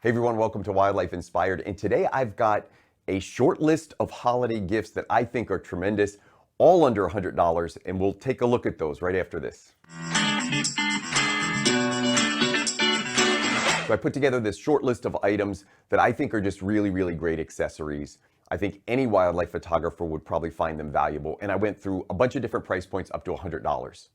Hey everyone, welcome to Wildlife Inspired. And today I've got a short list of holiday gifts that I think are tremendous, all under $100, and we'll take a look at those right after this. So I put together this short list of items that I think are just really great accessories. I think any wildlife photographer would probably find them valuable. And I went through a bunch of different price points up to $100.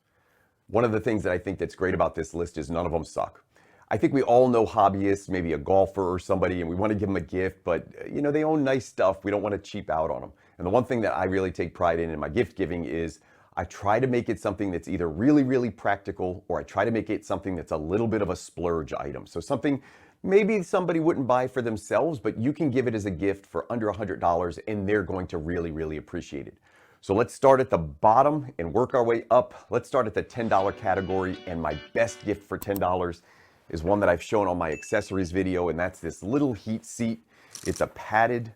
One of the things that I think that's great about this list is none of them suck. I think we all know hobbyists, maybe a golfer or somebody, and we want to give them a gift, but they own nice stuff. We don't want to cheap out on them. And the one thing that I really take pride in my gift giving is I try to make it something that's either really practical, or I try to make it something that's a little bit of a splurge item. So something maybe somebody wouldn't buy for themselves, but you can give it as a gift for under $100 and they're going to really appreciate it. So let's start at the bottom and work our way up. Let's start at the $10 category, and my best gift for $10 is one that I've shown on my accessories video, and that's this little heat seat. It's a padded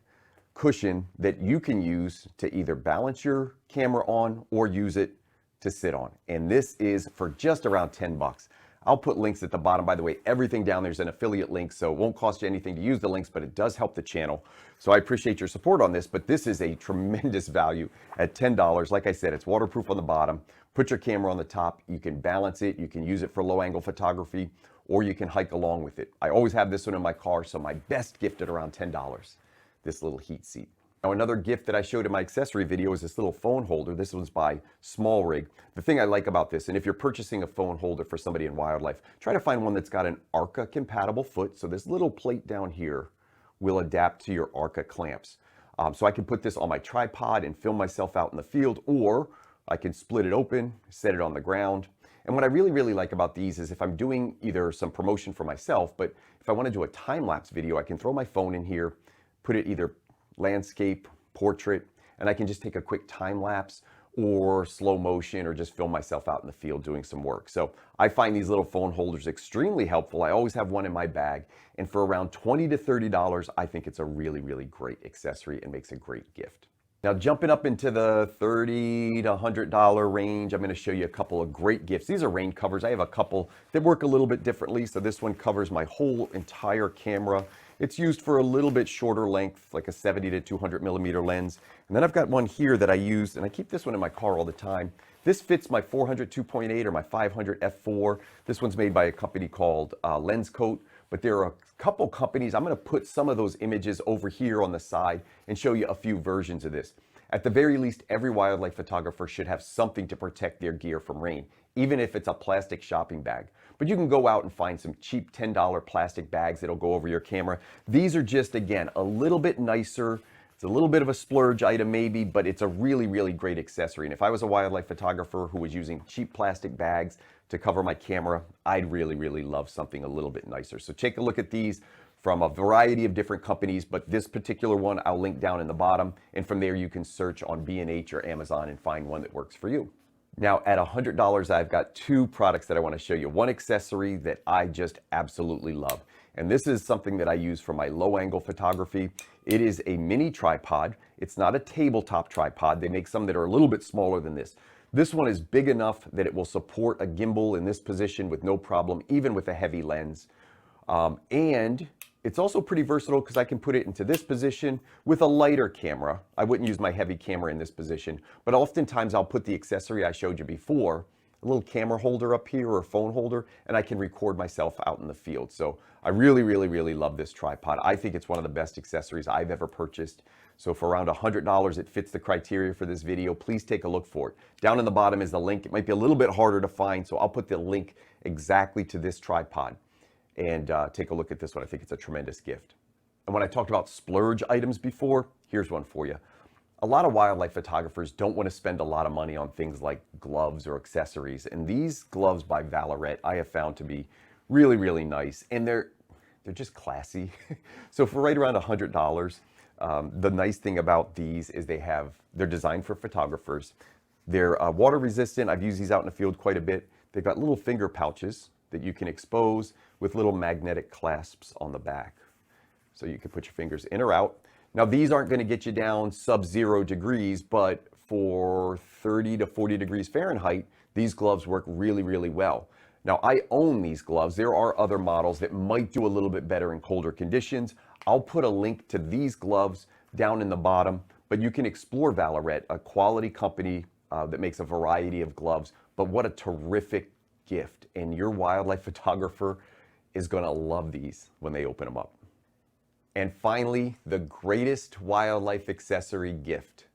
cushion that you can use to either balance your camera on or use it to sit on. And this is for just around 10 bucks. I'll put links at the bottom. By the way, everything down there is an affiliate link, so it won't cost you anything to use the links, but it does help the channel. So I appreciate your support on this, but this is a tremendous value at $10. Like I said, it's waterproof on the bottom. Put your camera on the top. You can balance it. You can use it for low angle photography, or you can hike along with it. I always have this one in my car, so my best gift at around $10, this little heat seat. Now, another gift that I showed in my accessory video is this little phone holder. This one's by Small Rig. The thing I like about this, and if you're purchasing a phone holder for somebody in wildlife, try to find one that's got an ARCA compatible foot. So this little plate down here will adapt to your ARCA clamps. So I can put this on my tripod and film myself out in the field, or I can split it open, set it on the ground. And what I really like about these is if I'm doing either some promotion for myself, but if I want to do a time-lapse video, I can throw my phone in here, put it either landscape, portrait, and I can just take a quick time lapse or slow motion, or just film myself out in the field doing some work. So I find these little phone holders extremely helpful. I always have one in my bag, and for around $20 to $30, I think it's a really great accessory and makes a great gift. Now, jumping up into the $30 to $100 range, I'm going to show you a couple of great gifts. These are rain covers. I have a couple that work a little bit differently. So this one covers my whole entire camera. It's used for a little bit shorter length, like a 70 to 200 millimeter lens. And then I've got one here that I use, and I keep this one in my car all the time. This fits my 400 2.8 or my 500 f4. This one's made by a company called Lens Coat. But there are a couple companies. I'm going to put some of those images over here on the side and show you a few versions of this. At the very least, every wildlife photographer should have something to protect their gear from rain, even if it's a plastic shopping bag. But you can go out and find some cheap $10 plastic bags that'll go over your camera. These are just, again, a little bit nicer. It's a little bit of a splurge item maybe, but it's a really great accessory. And if I was a wildlife photographer who was using cheap plastic bags to cover my camera, I'd really love something a little bit nicer. So take a look at these from a variety of different companies, but this particular one I'll link down in the bottom, and from there you can search on B&H or Amazon and find one that works for you. Now, at $100, I've got two products that I want to show you. One accessory that I just absolutely love. And this is something that I use for my low angle photography. It is a mini tripod. It's not a tabletop tripod. They make some that are a little bit smaller than this. This one is big enough that it will support a gimbal in this position with no problem, even with a heavy lens. And it's also pretty versatile because I can put it into this position with a lighter camera. I wouldn't use my heavy camera in this position, but oftentimes I'll put the accessory I showed you before, a little camera holder up here or a phone holder, and I can record myself out in the field. So I really love this tripod. I think it's one of the best accessories I've ever purchased. So for around $100, it fits the criteria for this video. Please take a look for it. Down in the bottom is the link. It might be a little bit harder to find, so I'll put the link exactly to this tripod. And take a look at this one. I think it's a tremendous gift. And when I talked about splurge items before, here's one for you. A lot of wildlife photographers don't want to spend a lot of money on things like gloves or accessories. And these gloves by Vallerret I have found to be really nice. And they're just classy. So for right around $100, the nice thing about these is they're designed for photographers. They're water resistant. I've used these out in the field quite a bit. They've got little finger pouches that you can expose with little magnetic clasps on the back. So you can put your fingers in or out. Now, these aren't going to get you down sub-0 degrees, but for 30 to 40 degrees Fahrenheit, these gloves work really well. Now, I own these gloves. There are other models that might do a little bit better in colder conditions. I'll put a link to these gloves down in the bottom, but you can explore Vallerret, a quality company that makes a variety of gloves. But what a terrific gift. And your wildlife photographer is going to love these when they open them up. And finally, the greatest wildlife accessory gift.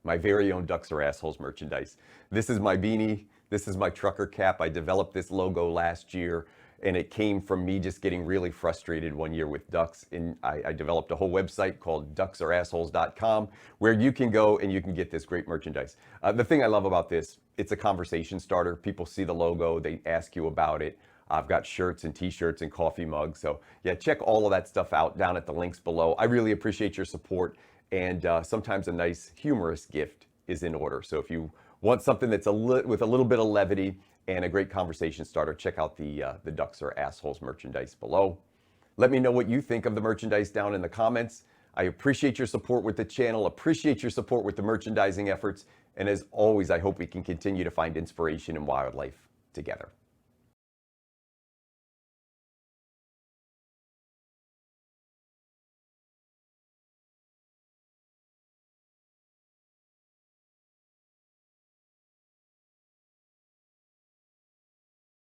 My very own Ducks Are Assholes merchandise. This is my beanie. This is my trucker cap. I developed this logo last year, and it came from me just getting really frustrated one year with ducks. And I developed a whole website called ducksarassholes.com where you can go and you can get this great merchandise. The thing I love about this, it's a conversation starter. People see the logo, they ask you about it. I've got shirts and t-shirts and coffee mugs. So yeah, check all of that stuff out down at the links below. I really appreciate your support, and sometimes a nice humorous gift is in order. So if you want something that's with a little bit of levity and a great conversation starter, check out the Ducks Are Assholes merchandise below. Let me know what you think of the merchandise down in the comments. I appreciate your support with the channel, appreciate your support with the merchandising efforts, and as always, I hope we can continue to find inspiration in wildlife together.